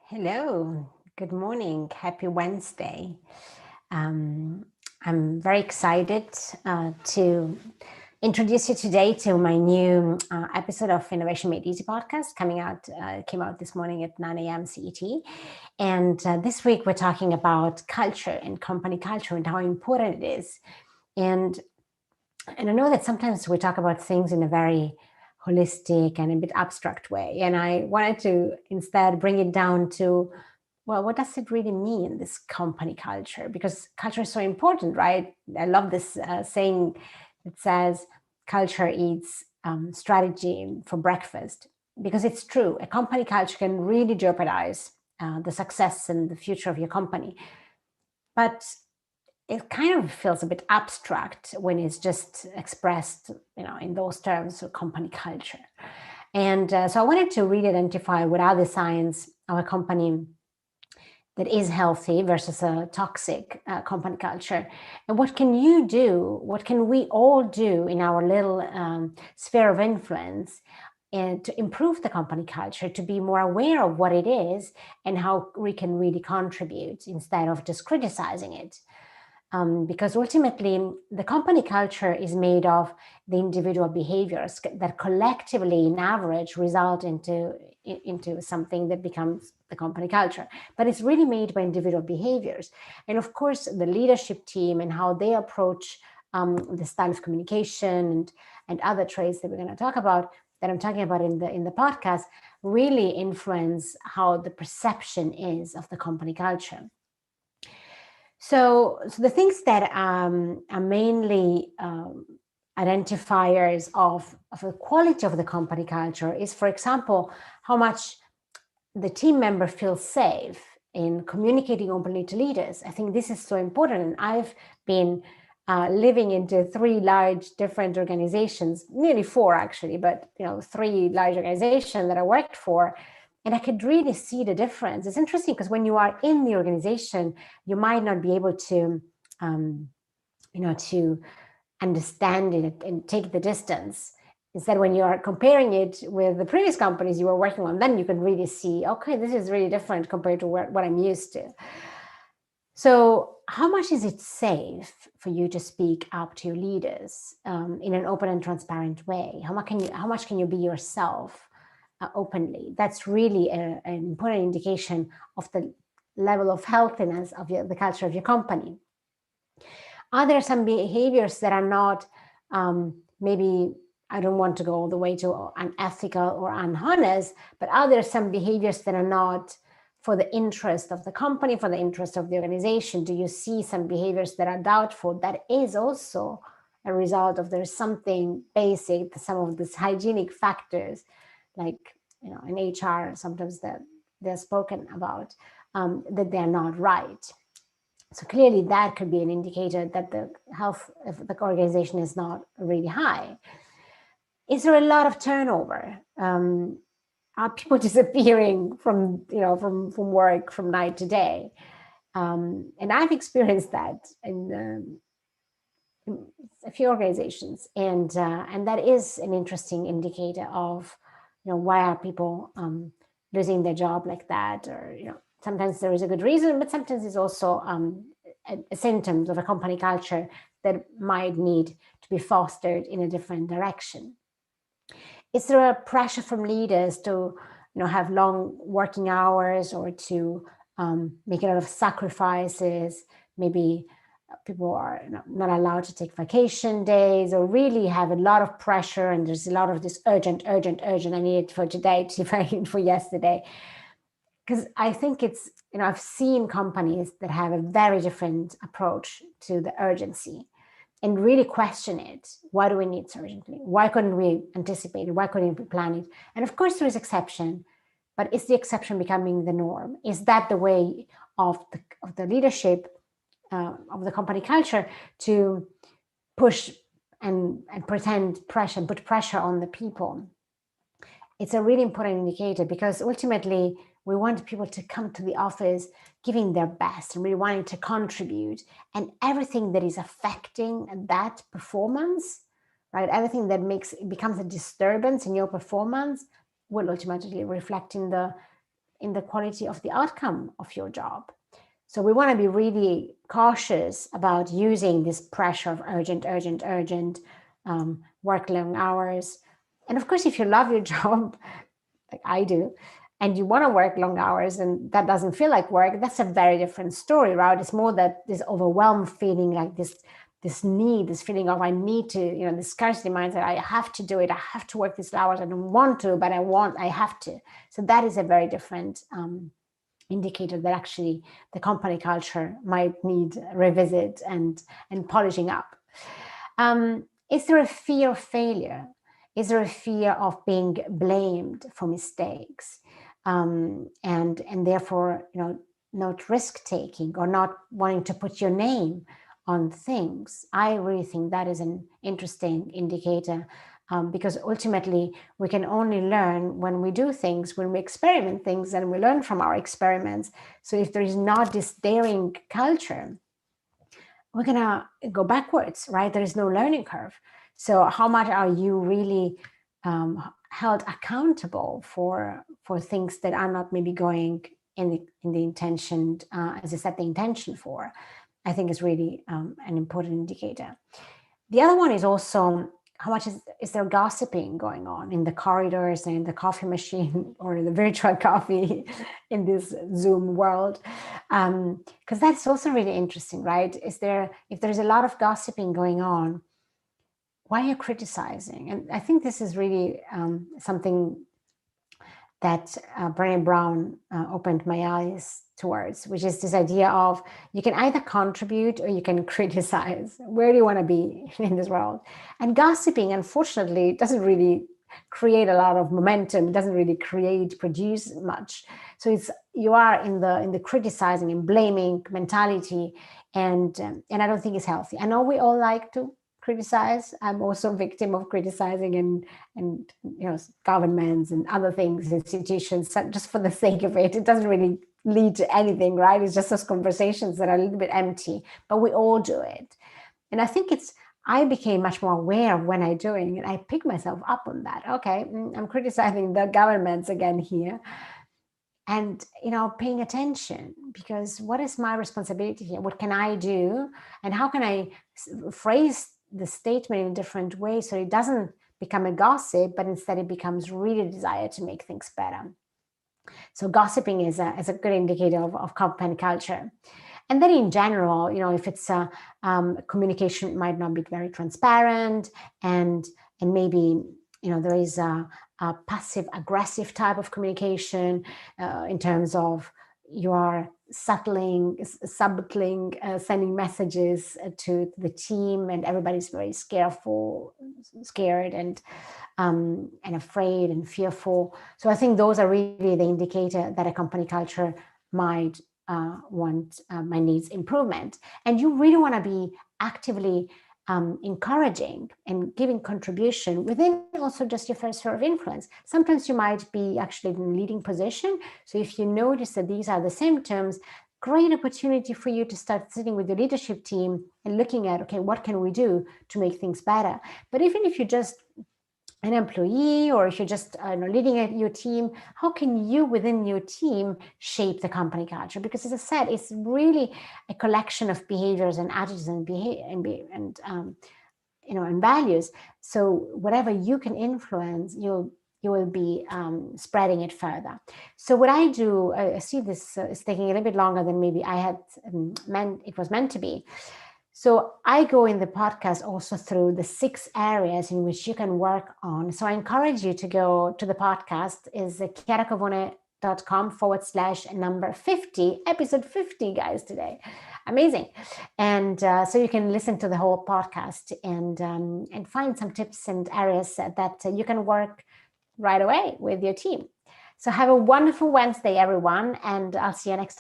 Hello, good morning, happy Wednesday. Um, I'm very excited to introduce you today to my new episode of Innovation Made Easy podcast came out this morning at 9 a.m. CET. And this week we're talking about culture and company culture and how important it is. And, and I know that sometimes we talk about things in a very holistic and a bit abstract way. And I wanted to instead bring it down to, well, what does it really mean, this company culture? Because culture is so important, right? I love this saying that says culture eats strategy for breakfast, because it's true. A company culture can really jeopardize the success and the future of your company. But it kind of feels a bit abstract when it's just expressed, in those terms of company culture. And so I wanted to really identify what are the signs of a company that is healthy versus a toxic company culture. And what can you do? What can we all do in our little sphere of influence and to improve the company culture, to be more aware of what it is and how we can really contribute instead of just criticizing it? Because ultimately the company culture is made of the individual behaviors that collectively in average result into something that becomes the company culture, but it's really made by individual behaviors. And of course the leadership team and how they approach the style of communication and other traits that we're going to talk about, that I'm talking about in the podcast, really influence how the perception is of the company culture. So the things that are mainly identifiers of the quality of the company culture is, for example, how much the team member feels safe in communicating openly to leaders. I think this is so important. And I've been living into three large different organizations, nearly four actually, but three large organizations that I worked for. And I could really see the difference. It's interesting because when you are in the organization, you might not be able to, to understand it and take the distance. Instead, when you are comparing it with the previous companies you were working on, then you can really see, okay, this is really different compared to what I'm used to. So how much is it safe for you to speak up to your leaders in an open and transparent way? How much can you be yourself openly? That's really an important indication of the level of healthiness of the culture of your company. Are there some behaviors that are not maybe, I don't want to go all the way to unethical or unhonest, but are there some behaviors that are not for the interest of the company, for the interest of the organization? Do you see some behaviors that are doubtful? That is also a result of there's something basic, some of these hygienic factors, like in HR sometimes that they're spoken about, that they're not right. So clearly that could be an indicator that the health of the organization is not really high. Is there a lot of turnover? Are people disappearing from work from night to day? And I've experienced that in a few organizations, and that is an interesting indicator of why are people losing their job like that, or sometimes there is a good reason, but sometimes it's also a symptom of a company culture that might need to be fostered in a different direction. Is there a pressure from leaders to have long working hours, or to make a lot of sacrifices? Maybe people are not allowed to take vacation days, or really have a lot of pressure, and there's a lot of this urgent, I need it for today to for yesterday. Because I think it's, I've seen companies that have a very different approach to the urgency and really question it. Why do we need so urgently? Why couldn't we anticipate it? Why couldn't we plan it? And of course there is exception, but is the exception becoming the norm? Is that the way of the leadership of the company culture to push and pretend pressure and put pressure on the people? It's a really important indicator, because ultimately we want people to come to the office giving their best and really wanting to contribute, and everything that is affecting that performance, right? Everything that becomes a disturbance in your performance will ultimately reflect in the in the quality of the outcome of your job. So we want to be really cautious about using this pressure of urgent, work long hours. And of course, if you love your job, like I do, and you want to work long hours and that doesn't feel like work, that's a very different story, right? It's more that this overwhelmed feeling, like this need, this feeling of I need to, this scarcity mindset, I have to do it, I have to work these hours, I don't want to, but I have to. So that is a very different indicator that actually the company culture might need revisit and polishing up. Is there a fear of failure? Is there a fear of being blamed for mistakes, and therefore, not risk taking or not wanting to put your name on things? I really think that is an interesting indicator, because ultimately we can only learn when we do things, when we experiment things, and we learn from our experiments. So if there is not this daring culture, we're gonna go backwards, right? There is no learning curve. So how much are you really held accountable for things that are not maybe going in the intention, as I set the intention for? I think is really an important indicator. The other one is also how much is there gossiping going on in the corridors and the coffee machine or the virtual coffee in this Zoom world? Because that's also really interesting, right? If there's a lot of gossiping going on, why are you criticizing? And I think this is really something that Brené Brown opened my eyes towards, which is this idea of you can either contribute or you can criticize. Where do you want to be in this world? And gossiping, unfortunately, doesn't really create a lot of momentum. It doesn't really produce much. So you are in the criticizing and blaming mentality, and I don't think it's healthy. I know we all like to criticize. I'm also a victim of criticizing and governments and other things, institutions, just for the sake of it. It doesn't really lead to anything, right? It's just those conversations that are a little bit empty, but we all do it. And I think I became much more aware of when I'm doing it. I pick myself up on that. Okay, I'm criticizing the governments again here. And, paying attention, because what is my responsibility here? What can I do? And how can I phrase the statement in a different way so it doesn't become a gossip, but instead it becomes really a desire to make things better? So gossiping is a good indicator of company culture. And then in general, if it's communication might not be very transparent, and maybe there is a passive aggressive type of communication, in terms of you are subtling, sending messages to the team, and everybody's very scared and afraid and fearful. So I think those are really the indicator that a company culture might my needs improvement. And you really want to be actively encouraging and giving contribution within also just your first sphere of influence. Sometimes you might be actually in a leading position. So if you notice that these are the symptoms, great opportunity for you to start sitting with your leadership team and looking at, okay, what can we do to make things better? But even if you're just an employee, or if you're just leading your team, how can you within your team shape the company culture? Because as I said, it's really a collection of behaviors and attitudes and and values. So whatever you can influence, you will be spreading it further. So what I do, I see this is taking a little bit longer than maybe I had it was meant to be. So I go in the podcast also through the 6 areas in which you can work on. So I encourage you to go to the podcast, is chiaracovone.com/number 50, episode 50, guys, today. Amazing. And so you can listen to the whole podcast and find some tips and areas that you can work right away with your team. So have a wonderful Wednesday, everyone. And I'll see you next time.